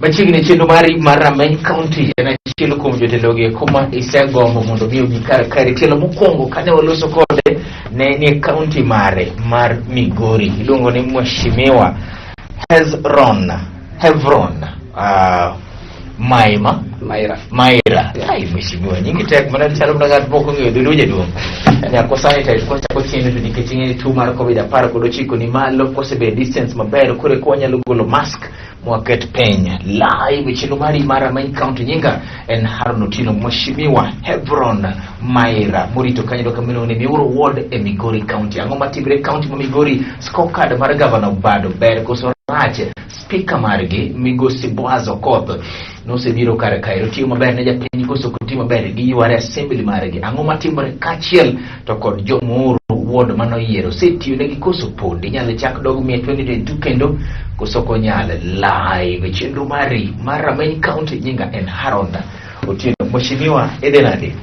Machiegni chenro mari mar Rameny County en achiel kuom jotelogi kuma isegombo mondo mi obi kar tielo mokwongo kane waloso kode ne ni county mare mar Migori iluongo ni Mheshimiwa Hevron Maira. Ai mheshimiwa nyingi tek mana chalo mnagat pok ong'eyo dhodo jaduong'. Nyako sanitize kochako chien to nikech ing'e tuo mar COVID-19 ni malo kosebed distance maber kore ko wanyalo golo mask mwaket piny live chenro mari mar Rameny County nyinga en Haron Otieno Mheshimiwa Hevron Maira morito kanyo kamino ne Miuro Ward e Migori County. Ang'o matimre county ma Migori? Scorecard mar Governor Obado ber koso rach? Speaker margi Migosi Boaz Okoth nosebiro kar kairo tiyo maber ne japiny koso tiyo maber gi yuare assembly margi. Ang'o matimore kachiel to kod jomuru ward manoyiero setiyo negi koso pod inyalo chak dog 2022 kendo koso konyal live chenro mari mar Rameny County nyinga en Haron Otieno. Mheshimiwa edenade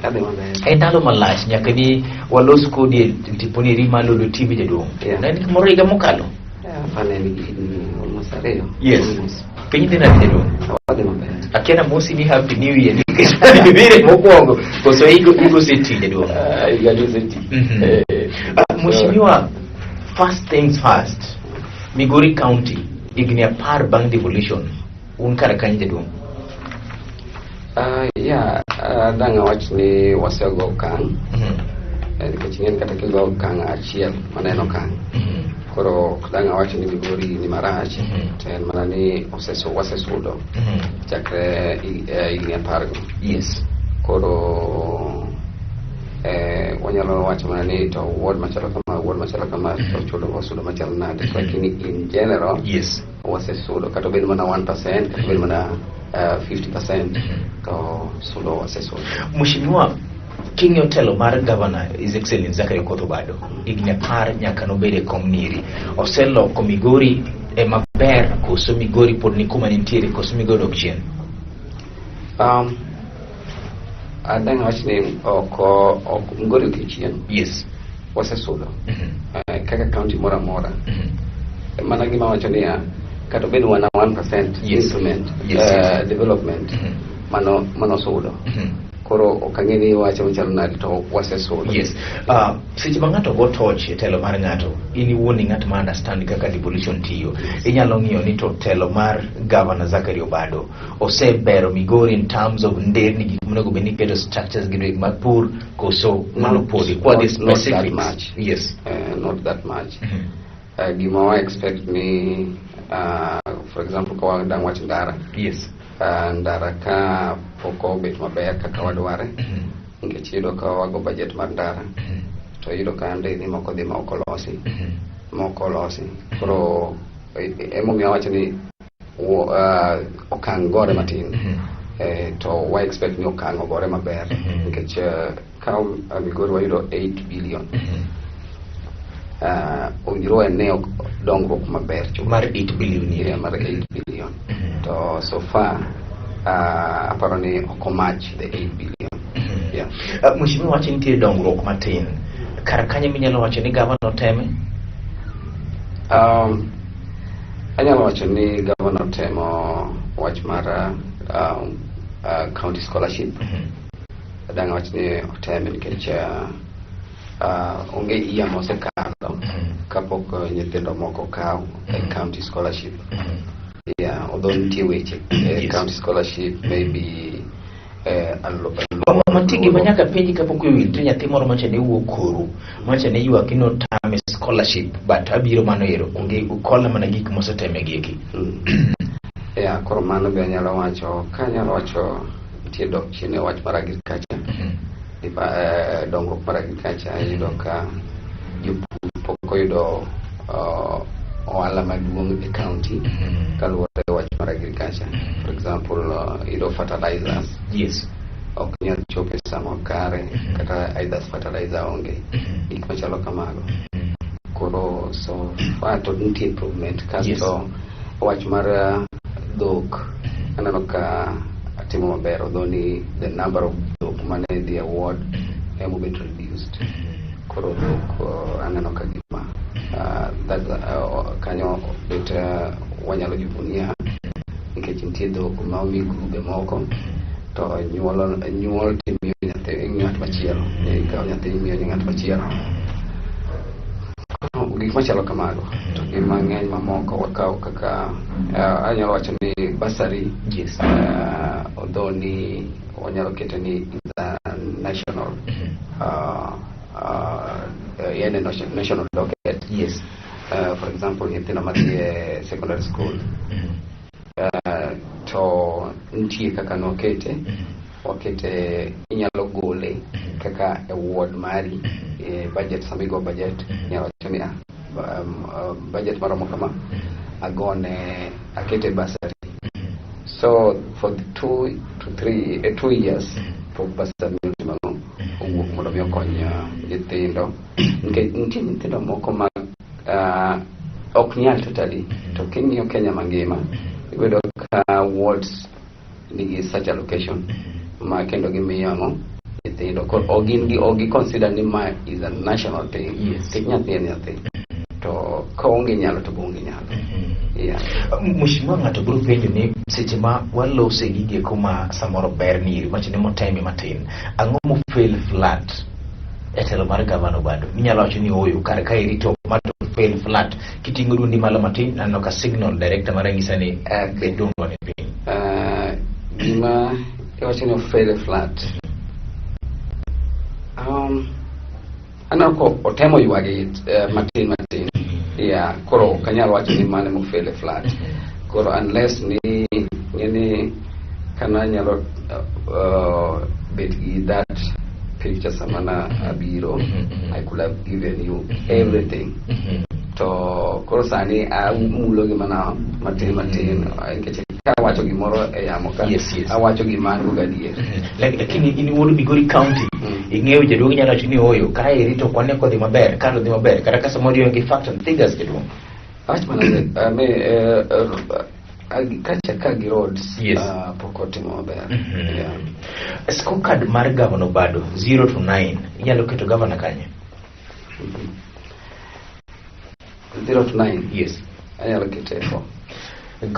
ndalo malach nyaka ni walos kodi tiponi rimalo do tibi jaduong'. Nani moro higa mokalo? Yes. Penyi tena jaduong'. Akiana mosi ni happy new year vile mokwongo koso higo seti jaduong'. Igado seti. Mheshimiwa, first things first, Migori County igni apar bang devolution un kar kany jaduong'. Danga wach ni wasego kang. Nikech ng'en kata kigo kang achiel maneno kang. Koro danga wach ni Migori ni marach ten mana ni wasesudo chakre igni apar go. Yes. Koro wanyalo wacho mana ni to ward machalo kama to chudo wasudo machalo nade, lakini in general yes wasesudo kata bed mana 1% kata bed mana 50% to sudo wasesudo. Mheshimiwa, king'yo telo mar Governor His Excellency Zachary Okoth Obado igni apar nyaka nobede komniri oseloko Migori e maber koso Migori pod ni kuma nitiere koso Migori dok chien? Danga wach ni oko Migori dok chien. Yes. Wasesudo kaka county mora mana gima wacho ni kata bed wana 1% yes. Instrument yes. Development mano sudo. Koro okangeni wacho mchalo nadi to wasesudo. Yes. Seche ma ng'ato go touch e telo mar ng'ato ini wuoni ng'at ma understand kaka devolution tiyo inyalo ng'iyo ni to telo mar Governor Zachary Obado osebero Migori in terms of nderni gik monego bed ni keto structures gi mag pur koso mano podi kwa the specific much. Yes. Not that much. Gima wa expect ni for example kwa dang wach ndara. Yes. Ndara ka poko bet maber kaka wadware nikech yudo ka wago budget mar ndara to yudo ka ndeni moko dhi ma okolosi koro emomiyo wacho ni okang' gore matin to wa expect ni okang' gore maber nikech ka Migori wayudo 8 billion owinjore ne dongruok maber mar 8 billion mar 8 billion to so far aparo ni okomach the 8 billion. Mheshimiwa, wacho ni nitie dongruok matin kar kanye minyalo wacho ni Governor teme? Anyalo wacho ni Governor temo wach mar county scholarship. Danga wacho ni oteme nikech onge iya mosekalo kapok nyithindo moko kaw county scholarship. Although nitie weche county scholarship maybe matigi manyaka penji kapok iwinjo nyathi moro macha ne wuok koru macha ne ywak ni otame scholarship but abiro mano ero onge ukola mana gik moseteme giki. Koro mano be anyalo wacho nitie dok chine wach mar agriculture. Dongruok mar agriculture yudo ka jopur pok oyudo ohala maduong' e county kaluwore wach mar agriculture. For example yudo fertilizers. Yes. Ok nyal chope sama kare kata either fertilizer onge gik machalo kamago. Koro so far to nitie improvement kasto wach mar dhok aneno ka atimo maber although ni the number of dhok mane the award emo bit reduced. Koro dhok aneno ka gima kanyo bet wanyalo jivunia nikech nitie dhok ma omi grube moko to nyuol timiyo nyathi ng'at machielo, ikawo nyathi imiyo ni ng'at machielo, gik machalo kamago. To gi mang'eny mamoko wakawo kaka anyalo wacho ni basari, although ni wanyalo kete ni national national docket. For example, nyithindo madhie secondary school to nitie kaka nokete, wakete inyalo gole kaka award mari budget, samigo budget nyalo tani budget maromo kama agone akete basari. So for the 2 to 2 years for basari mango owuok mondo mi okony nyithindo, nikech nitie nyithindo moko ma ok nyal totally. To king'iyo Kenya mangima iyudo ka wards nigi such allocation ma kendo gimiyo nyithindo ogi consider ni ma is a national thing. Nyathi en nyathi, to kaonge nyalo to bonge nyalo. Mheshimiwa, ng'ato biro penjo ni seche ma walose gige kuma samoro ber niri machine motime matin, ang'o mo fail flat e telo mar gavana Obado? Minyalo wacho ni oyo kar ka irito mato fail flat kitingo dundi malo matin nano ka signal director marangisa ni bedongo ne piny. Gima wacho ni fail flat, anako otemo ywagi matin koro kanyalo wacho ni mane mo fail flat. Koro unless ni kana nyalo bet gi that picture samana abiro, I could have given you everything. To koro sani mulo gi mana matin nkeche ka wacho gimoro e yamo ka awacho gimano gadier. Lakini in wuod Migori County ing'eyo jaduong' nyalo wacho ni oyo ka irito kwane kodhi maber, ka dhi maber kata ka samoro yonge fact and figures jaduong'. Wach mana kacha kagi roads pokotimo maber. Scorecard mar Governor Obado 0 to 9 inyalo keto governor kanye? 0 to 9? Yes. Anyalo kete 4.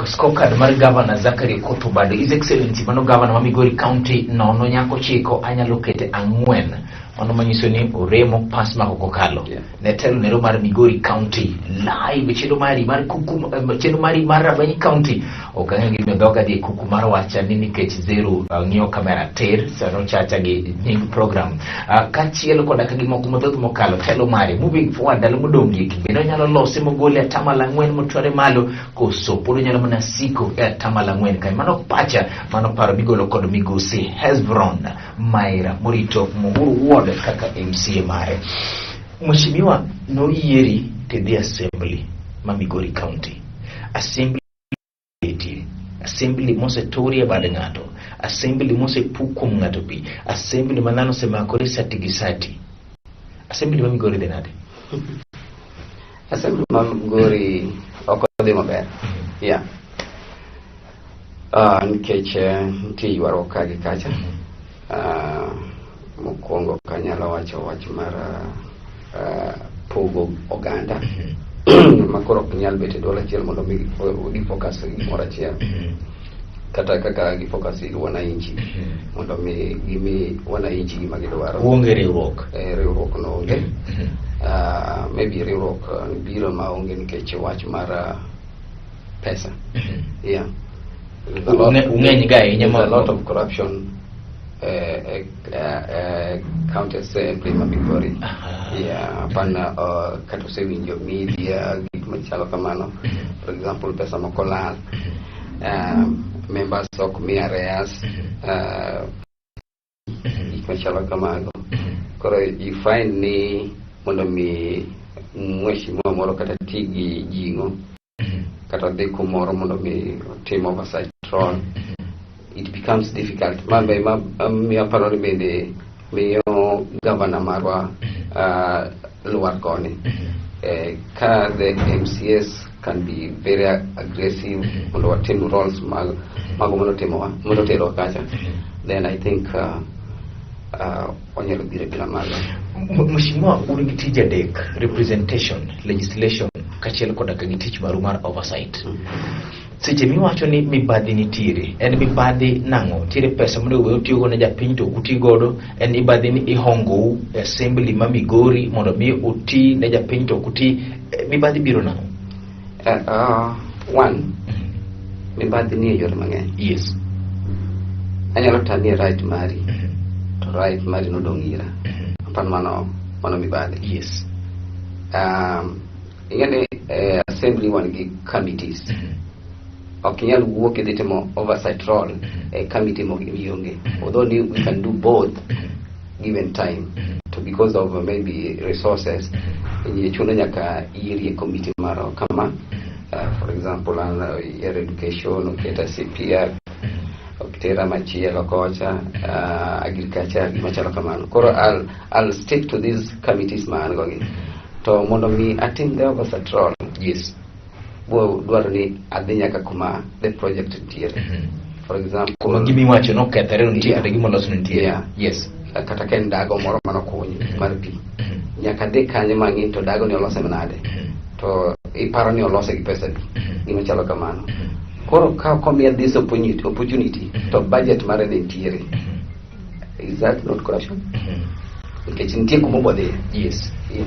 Scorecard mar Governor Zachary Akoth Obado, His Excellency mano Governor ma Migori County nono nyako chiko anyalo kete 4. Mano manyiso ni oremo pass ma kokalo. Netelo nero mar Migori County live chendo mari mar kuku chendo mari mar Rabani County okangi medoga di kuku mar wacha nini kech 0 ng'io kamera ter sano chacha gi nying program kachielo koda kagi moko modhoth mokalo telo mari moving forward dalo modongi kendo nyalo lose mogole atamala 4 motware malo koso podo nyalo mana siko atamala 4 kai mano pacha mano paro bigolo kod migosi Hezbron Maira Morito Muhuru Ward kaka MCA mare. Mheshimiwa no yieri to the assembly ma Migori County. Assembly mose toria bade ng'ato, assembly mose pukum ng'ato pi, assembly manano semakore sati. Assembly ma Migori de nade? Assembly ma Migori oko de maber. Nikech nitie ywaruok ka gi kacha. Mokwongo kanyalo wacho wach mar pogo oganda makoro ok nyal bet e dwol achiel mondo mi focus e gimoro achiel, kata kaka gifocus e wananchi mondo mi gimi wananchi gima gidwaro. Onge riwruok. Riwruok no onge. Maybe riwruok biro ma onge nikech wach mar pesa. Ung'eny ga there's a lot of corruption county assembly ma Migori. Pana kata sewinjo media gik machalo kamano. For example, pesa moko lal, members ok mi areas, gik machalo kamago. Koro you find ni mondo mi mheshimiwa moro kata tigi jingo kata dhi kumoro mondo mi tim oversight role, it becomes difficult. Mambe mi aparoni bende miyo governor marwa luar koni. Ka the MCS can be very aggressive mondo watim roles mago mondo tero kacha, then I think onyalo biro bila mago. Mheshimiwa, urigitija dek representation, legislation, kachiel koda ka gitich maru mar oversight. Seche miwacho ni mibadhi nitiere, en mibadhi nang'o? Tiere pesa monego otiyogo ne japiny to uti godo, en mibadhi ni ihongou assembly ma Migori mondo mi uti ne japiny to kuti, mibadhi biro nang'o? One, mibadhi ni e yore mang'eny. Yes. Anyalo tani right mari, to right mari nodong' ira. Apan mano mibadhi. Yes. Ing'eni assembly wan gi committees. Ok inyal wuok idhi timo oversight role committee mionge. Although we can do both given time, to because of maybe resources, chuno nyaka irie committee maro kama, for example year education, oketa CPR, okitera machielo kocha, agriculture, gimachalo kamano. Koro I'll stick to these committees ma an gogi. To mondo mi atim the oversight role. Yes. Dwaro ni adhi nyaka kuma the project nitiere. For example, kuma gimi wacho no kethre nitiere kata gima loso nitiere. Yeah. Yes. Kata ken dago moro manokunyi mar pi. Nyaka dhi kanye mang'in to dago ni olose manade. To iparo ni olose gi pesa di. Gima chalo kamano. Koro ka komiya this opportunity to budget mare nitiere. Is that not corruption? Nikech nitie kuma bodhi. Yes. Yeah.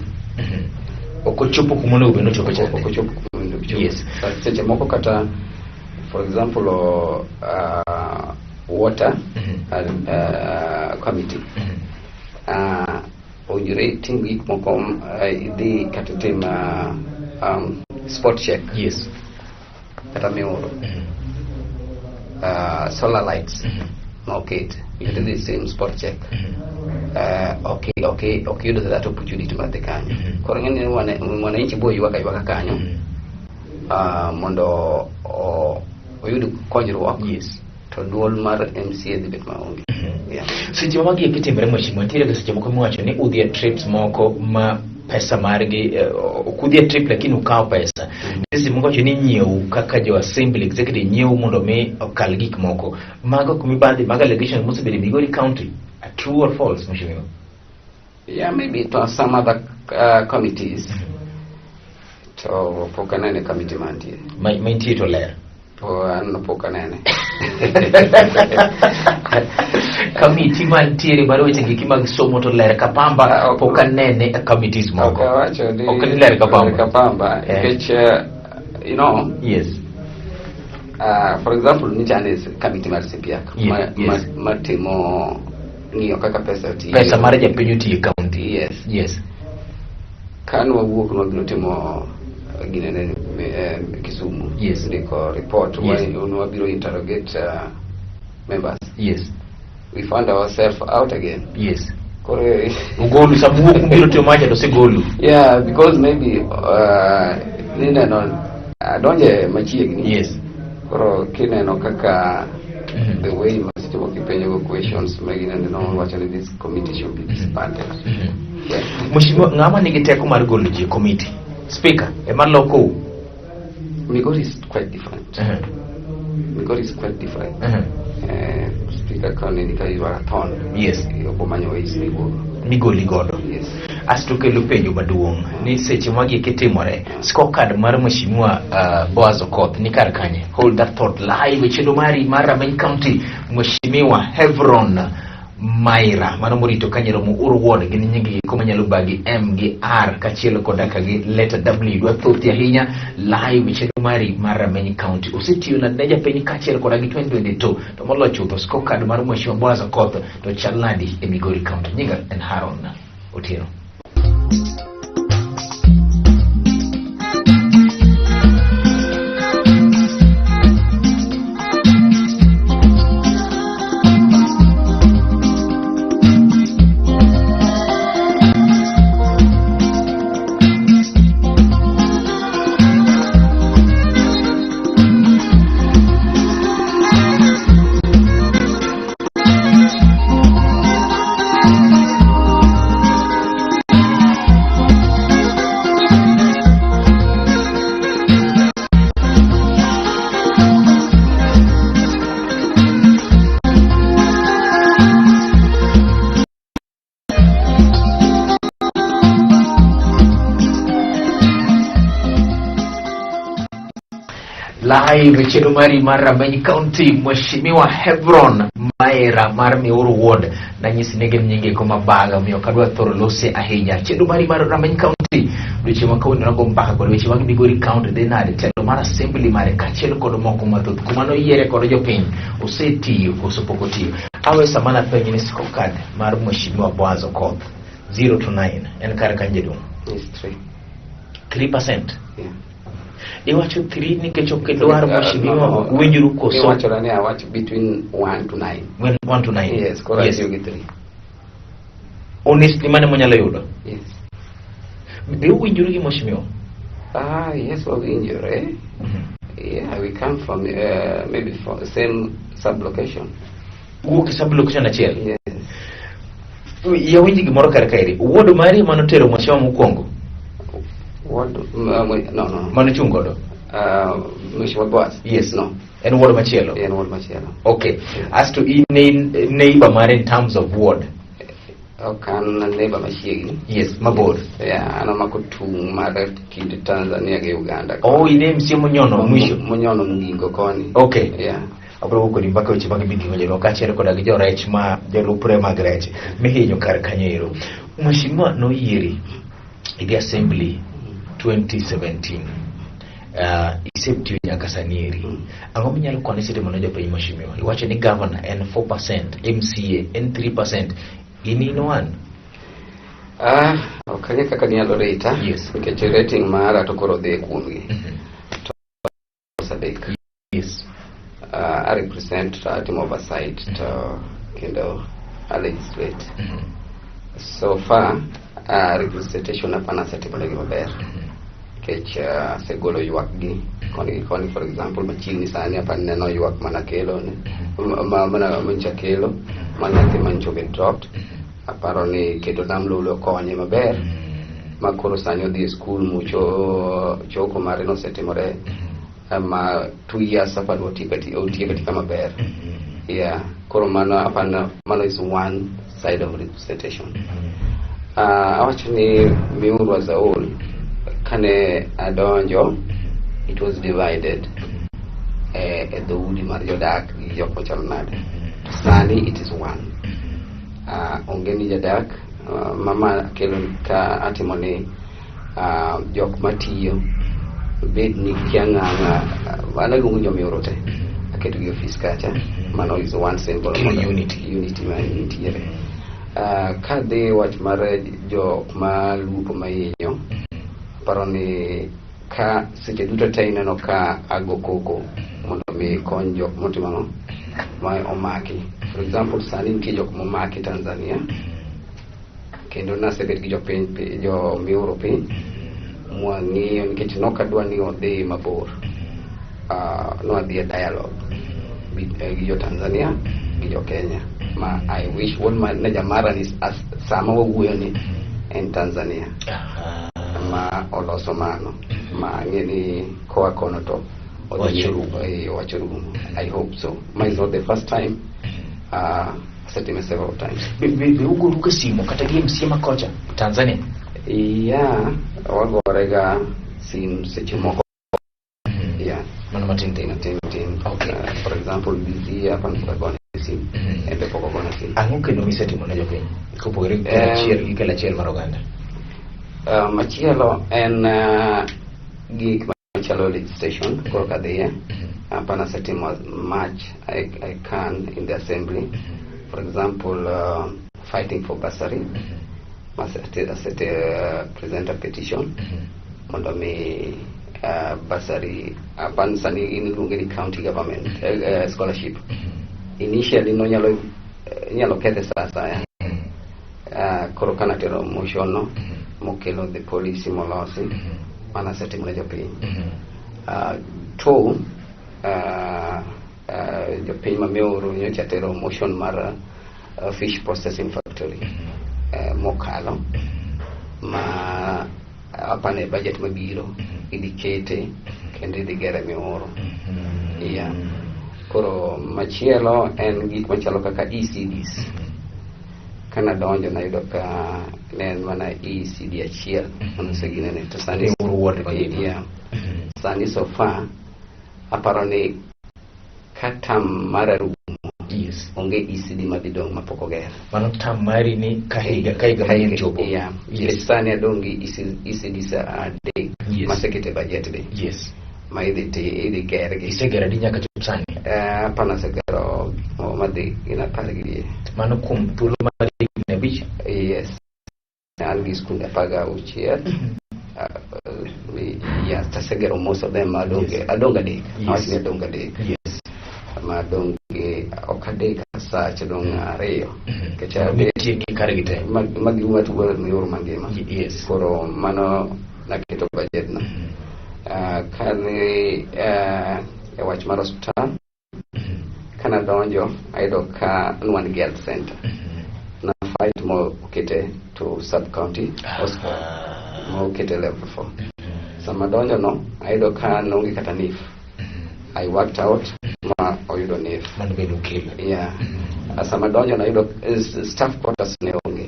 Okochopo kuma onego bed nochopo cha. Okochopo kuma onego chopo. Yes. Seche moko kata, for example, water committee. Ojure tim gik moko idhi kata tim spot check. Yes. Kata mioro. Solar lights. Okay. You do the same spot check. Okay, you do that opportunity mate kanyo. Koro ng'eni mwananchi boy ywaka kanyo. Mondo oyud konyruok. Yes. To duol mar MCA dhi bet maonge. Yeah. Seche magi ekitimre mheshimiwa, nitiere ga seche moko miwacho ni udhi e trips moko ma pesa margi kudhi e trip lakini ukawo pesa. Seche moko wacho ni nyiew kaka jo assembly executive nyiew mondo mi okal gik moko. Mago kumibadhi, maga allegation mosebedo e Migori County. True or false, mheshimiwa? Yeah, maybe to some other committees. To pokanene committee mantie. Mantie to ler. To an pokanene. Committee mantiere baro weche giki mag somo to ler kapamba pokanene committees moko. Okay, wacho di. Ok ler kapamba. Kapamba. Which, you know. Yes. For example, nichane committee mar CPR. Yes. Matimo ng'iyo kaka pesa tiyo. Pesa mar japiny otiyo county. Yes. Yes. Kan wawuok nwabiro timo ginene Kisumu. Yes. Ndiko report. Yes. Nwabiro interrogate members. Yes. We found ourselves out again. Yes. Kore ugolu sabuo kumbiro tiyo maja to segolu. Yeah, because maybe nineno donje machiegni. Yes. Koro kineno kaka the way you must do kipenyo questions maybe and watching this committee should be disbanded. Yeah. Mheshimiwa, ng'ama nigi teko mar golo ji committee? Speaker, ema loko. Migori is quite different. Migori is quite different. Speaker kani nikaiwa thon. Yes. Obomanyo is Migoli godo. Yes. Asto kelo penjo maduong' ni seche magi kitimore scorecard mar mheshimiwa Boaz Okoth ni kar kanye. Hold that thought live e chendo mari mar Rameny County. Mheshimiwa Hebron Maira mano morito kanyero mu urwon gini nyingi kuma nyalo bagi M gi R kachielo kodaka gi letter W dwa thothi ahinya live e chendo mari mar Rameny County. Usitiyo na neja penyi kachielo kodagi 2022 to molo chutho scorecard mar mheshimiwa Boaz Okoth to chalnadi e Migori County. Nyinga en Haron Otieno. live cheno mari mar Rameny County, Mheshimiwa Hebron Maera mar Miuru Ward na nyisi negen nyinge koma baga miyo kadwa thoro lose ahinya cheno mari mar Rameny County weche makawuono nago mbaka kod weche mag Migori County dhi nade telo mar assembly mare kachiel kod moko mathoth kuma noyiere kod jopiny osetiyo koso pok otiyo. Awe samana penjo ni score card mar Mheshimiwa Boaz Okoth 0 to 9 en kar kanje dong? Yes, 3%. Yeah. Iwacho 3 nikech okedwar Mheshimiwa winjuru koso. Iwacho rani awacho between 1 to 9. 1 to 9. Yes, kora yes. 3. Honestly mane monyalo yudo? Yes. Be winjuru gi Mheshimiwa? Yes, we injury. Yeah, we come from maybe from the same sub-location. Wuok sub-location achiel? Yes. Ya winji gimoro kar kaeri. Wuodo mari manotero Mheshimiwa mokwongo? No. Manochung' godo? Mheshimiwa Boaz? Yes. No. En wuodo machielo? En wuodo machielo. Okay. Yeah. As to neighbor mare in terms of ward? Kan neighbor machiegni. Yes, mabor. Yeah, anamako tung' mar kind Tanzania gi Uganda. Ine MCA Munyono mwisho? Munyono Ngingo koni. Okay. Yeah. Abro wuok kodi mbaka weche mag bigi manyalo kachiel koda gi jorech ma jolupre mag rech mihinyo kar kanyero. Mheshimiwa noyieri e assembly 2017. Iseptiyo nyaka sanieri. Ang'o minyalo kone site mono jopiny Mheshimiwa? Iwacho ni governor en 4%, MCA en 3%. Inino an? Okanya kaka nyalo reta. Yes. Nikech rating mara to koro dhi kuomgi. To sadek. Yes. I represent team oversight to kendo I legislate. So far representation hapana setibolo gi maber. Kech segolo ywak gi koni for example machiegni sani hapana neno ywak mana kelo mana mancha kelo mana ke mancho get dropped. Aparo ni keto namlo konye maber makoro sani odhi e school mucho choko mare no setimore ma 2 years apad otiekati kama ber. Yeah, koro mano is one side of representation. Awacho ni Miuru as a whole kane adonjo it was divided at the udi mar jodak gi jok machal nade. Sani it is one. Onge ni jadak mama kelo ka atimo ni jok matiyo bed ni kianganga wala gungu jo Miuru te aketo gi office kacha mano is one symbol of unity man nitiere. Ka de wach mar jo ma lupo mahinyo paro ni ka seche duto te ineno ka ago koko mondo mi kony jok motimo ma omaki. For example sani nitie jok momaki Tanzania kendo nasebet gi jopiny jo Miuru piny mwang'iyo nikech nokadwa ni odhi mabor. Nwadhi e dialogue gi jo Tanzania gi jo Kenya ma I wish one man na jamara ni sama wawuoyo ni en Tanzania ma oloso mano ma ngeni koa kono to wachirumo. I hope so. It's not the first time. Setime several times. Be ugo simo kata gi MCA makocha Tanzania? Yeah, wagorega sim seche moko. Yeah, mano matin. Okay. For example, busy hapa nipagone sim. Ende poko kona sim. Ang'o kendo misetimo ne jopiny? Kopogore gi kala chiel mar oganda. Machielo en gik machalo legislation koro kadhiye. Hapa nasetimo much I can in the assembly. For example, fighting for bursary. Present a petition mondo mi bursary apan sani iluonge ni county government scholarship. Initially no nyalo kethe sasa koro kana tero motion no mokelo the policy molosi mana setimo ne jopiny. Jopiny ma Miuru nyocha tero motion mar fish processing factory mokalo ma apane budget mabiro idhi kete kendo idhi gere Miuru. Yeah. Koro machielo en gik machalo kaka ECDs. Kana donjo na yudo ka nen mana ECD achiel segine ne to sani Miuru ward. Yeah. Sani so far aparo ni kata mara rumo yes onge ECD madidong mapok oger. mano tamari ni kahiga manyien chopo. Yeah. Yes. Sani adongi ECD sa ade Yes. masekete budget de. Yes. Ma idhi gergi. Isegera di nyaka chop sani. Pana segero madhi ina pargi. Mano kum thuolo mar higni abich. Yes. An gi skunde apaga uchiel. Yeah, tasegero most of them adonge adek. Yes. Adonge adek. Yes. Ma adonge okadek sa chedong ariyo. Kecha Mitie gi karigite. magi watu wal miyor mangima. Yes. Koro mano naketo budget na. Kani e wach mar hospital kana donjo ayudo ka nwan health center na fight mo kete to sub county hospital mo kete level 4 sama donjo no ayudo ka nonge kata nif. I worked out ma oyudo nif Mano bedo kelo. yeah. Sama donjo na ayudo staff quarters ne onge.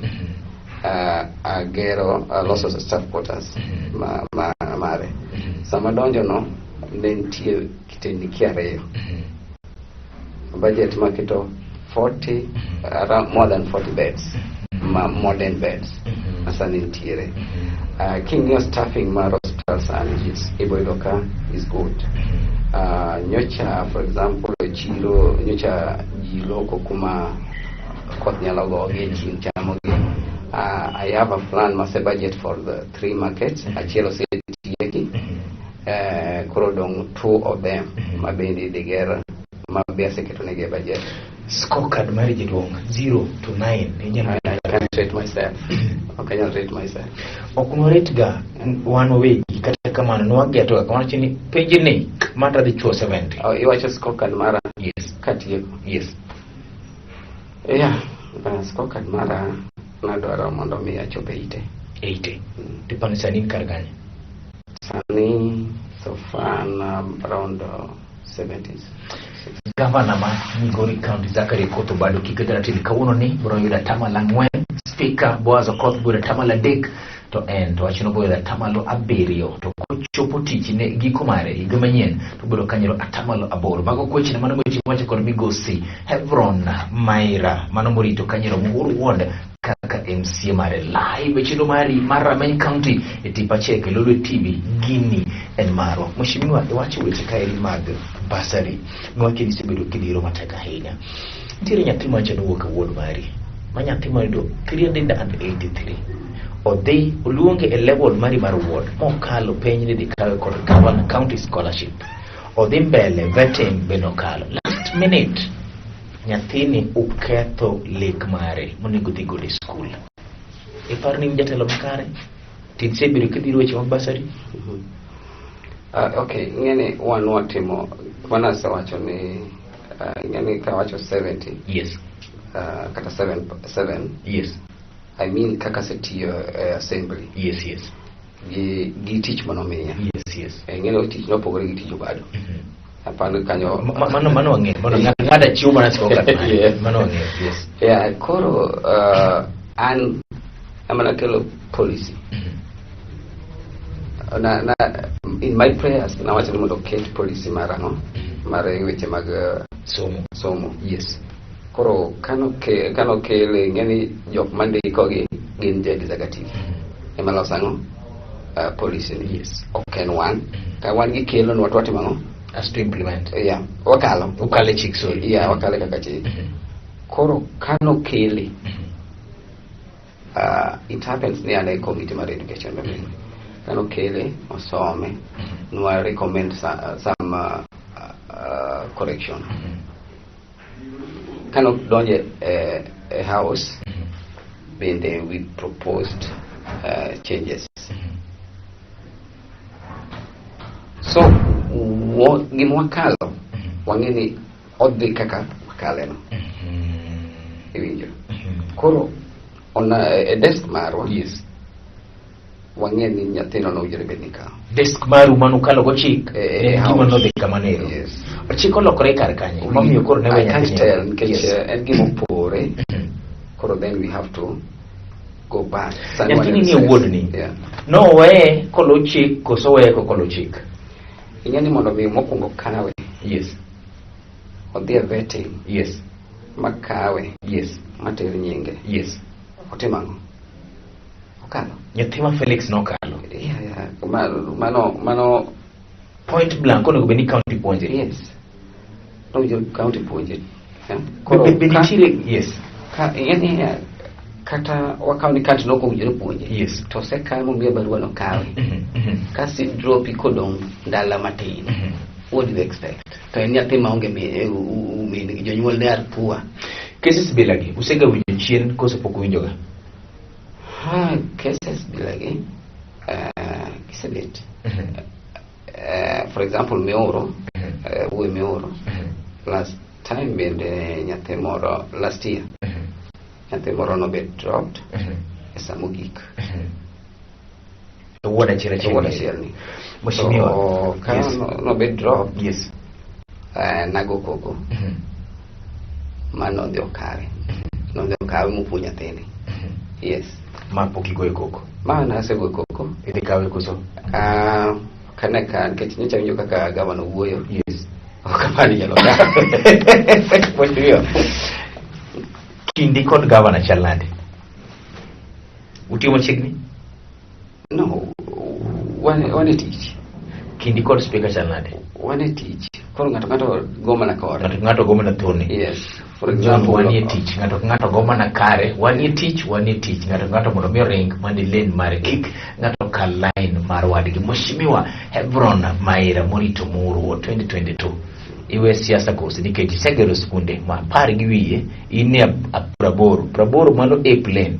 Agero loss of staff quarters mare sama donjo no ne nitie kitendi kiareyo budget makito 40 around more than 40 beds modern beds asani nitiere kingyo staffing mar hospital sani iboidoka is good. Nyocha for example chiro nyocha jiloko kuma koth nyalo gogi chieng' chamogi. I have a plan mase budget for the 3 markets. Achielo setieki. Koro dong 2 of them. Mabendi digera. Mabia seketo nege budget. Scorecard mari jidwong 0 to 9. I can't rate myself. Okay, I'll rate myself. Okuno rate ga one way kata kamano nwageto ga kamano chini page ni mata di chuo 70. Oh, iwacho scorecard mara. Yes. Katieko. Yes. Yeah. Scorecard mara nadwaro mondo mi achope 80. Tipani sani karganya. Sani so far around 70s. Gavana ma Migori County Zachary Koto bado kiketera tili kauno ni bro yuda tamala ngwen. Speaker Boaz Okoth buda tamala dek to en to achino buda tamalo abirio to kuchopo tich ne giko mare igamenyen to budo kanyero atamalo aboro mago kwechi na mano mwechi mwache kono migosi Hebron Maira mano morito kanyero muhuru wonde kaka MC mare live chino mari mara main county etipa cheke lolo TV gini en maro mheshimiwa wachi weche kairi mag basari mwake nisebedo kidiro mataka hina tire nyathi manche no woka wod mari manyathi marido 383 odhi oluonge e level mari mar ward mokalo penjni di kawe kod governor county scholarship odhi mbele vetting benokalo last minute nyathini uketho lek mare monego dhi gode school iparni mjatelo makare tinsebedo kidhiro weche mag basari. Okay, ngene wan watimo wana sawacho ni ngene kawacho 70. Yes. Kata 7. Yes. I mean kaka setiyo assembly. Yes, yes. Gi tich manomiya. Yes, yes. Ngene tich no pogore gi tich bado. Apano kanyo mano wange mano ngada chiwo mana skoka. Mano wange. Yes. Yeah, koro an amana kelo policy. Na in my prayers na wacho ni mondo ket policy mara no mare weche mag somo. Yes. Koro kano kele ngeni jok mandiko gi gin executive ema losango policy ni. Yes. Okay, one ka wan gi kelo no watwati mango as to implement. Yeah, wakale chik so. Yeah, wakale kaka chik. Koro kano kele it happens ni ane committee mar education kano kele osome nwa recommend some correction kano donje a house bende we proposed changes. So gimwakalo wangeni odhi kaka wakale no iwinjo koro on a desk marwa. Yes. Wangeni nyathino no ujere bedika Desk maru manu kalo go chik gima no de kamanero. Yes. Chiko lokore kar kanye mamiyo koro newe nyathino en gimo pore koro then we have to go back. Nyathini ni wuod ni no we kolo chik koso we ko kolo chik ing'eni mondo mi mokwongo kawe Yes. odhi e vetting Yes. makawe Yes. mater nyinge Yes. otimo ang'o? Okalo. Nyathi ma Felix nokalo. Mano Point blank onego bed ni county puonje. yes. Nowinjo county puonje. Be nitiere yes. Ing'eni kata wakaw ni county nokowinjore puonje. Yes. To osekawe momiye barua no kawe. Kasi dropi kodong' ndala matin. What do you expect? To en nyathi maonge min jonyuol ne are poor. Cases bilagi usega winjo chien koso pok winjoga. Cases bilagi kisebet. For example, Meoro, we Meoro. Last time bende nyathi moro last year. Nyathi moro no bet dropped. Esa mogik. Woda chira ni. Mheshimiwa. Yes. No bet dropped. Yes. Nago koko. Mano ndio kawe. No ndio kawe mupunya tene. Yes. Ma pokiko koko. Ma na sego koko. Ide kawe koso. Kana nikech nyocha winjo kaka gavana wuoyo. Yes. Okapani nyalo kawe. Mheshimiwa. Kindi kod gavana chalande. Utimo chigni? No. Wane tich. Kindi kod speaker chalande. Wane tich. Koro ng'ato goma na kore. Ng'ato goma na thoni. Yes. For example, wanie tich. Ng'ato goma na kare. Wanie tich. Ng'ato mondo mi ring mani lane mare kik. Ng'ato ka line mar wadgi. Mheshimiwa Hebron Maira Morito Muru 2022. Iwe siasa kosi nikech isegero skunde ma par gi wiye in a Praboro mano airplane.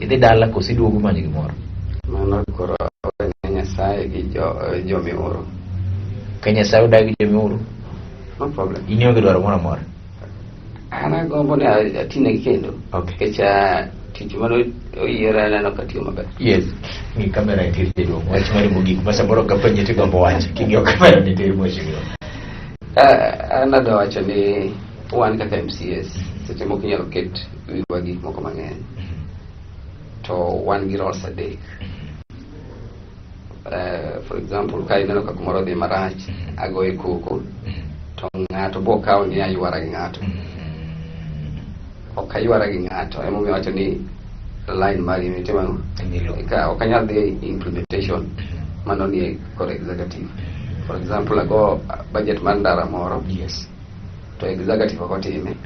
Idhi dala kosi duogo manyo gimoro. Mano koro Nyasaye gi jo Meoro. Kenya Sayo dagi jo Meoro. No problem. Inyo gi dwaro moro amora. Ana gombo ne atine kendo. Okay. Kecha tich mano oyiera neno katiyo maber. Yes. Ni kamera itir tedo. Wach mari mogik masa boro ka penye ti gombo wach. Kingio kamera ni tedo mheshimiwa. Ana da wacho ni wan kaka MCS seche moko inyalo ket wiwa gik moko mang'eny. To wan gi roles adek. For example, ka ineno ka kumoro dhi marach, agoye koko, to ng'ato bo kawo ni aywara gi ng'ato. Ok aywara gi ng'ato, emomiyo wacho ni line mari mitimo ka ok anyal dhi implementation mano ni kod executive. For example, ago budget mar ndara moro. Yes. To executive ok otime.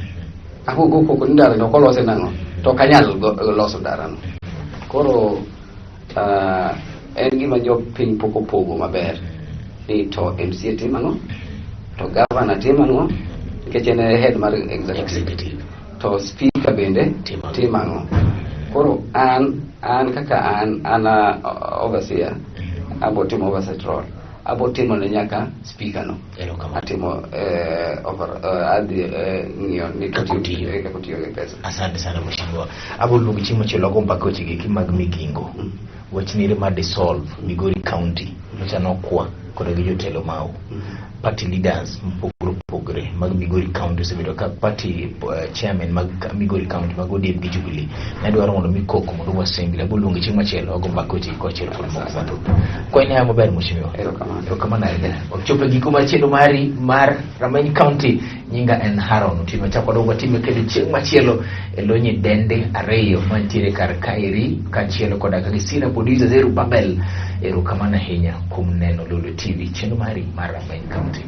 Agogo koko ni ndara no kolose nang'o, to ok anyal loso ndara no. Koro en gima jo piny pok opogo maber ni to MCA timo ang'o, to governor timo ang'o, nikech en head mar executive, to speaker bende timo ang'o. Koro an kaka an overseer, abo timo oversight role, abo timo ne nyaka speaker no. Atimo adhi ng'iyo ni kakutiyo gi pesa. Asante sana mheshimiwa. Abo luongo chiemo chelo mpaka ochigi kimag migingo. Wachnire ma dissolve Migori County machano kwa kod gi jotelo mau. Party leaders mpogre mag Migori County osebedo ka party chairman mag Migori County mag ODM gi Jubilee. Nadwaro mondo mikoko mondo assembly abo luongo chiemo chelo ogo mpaka ochigi ko chelo kod moko. Kwa ina maber mheshimiwa. Erokamano ahinya. Ochopo giko machielo mari mar Rameny County nyinga en Haron time chako dogo time kendo chieng' machielo elonye dende ariyo mantiere kar kairi kachielo koda ka gisina producer Zeru Babel. Erokamano ahinya kuom neno Lulu TV chendo mari mar Rameny County.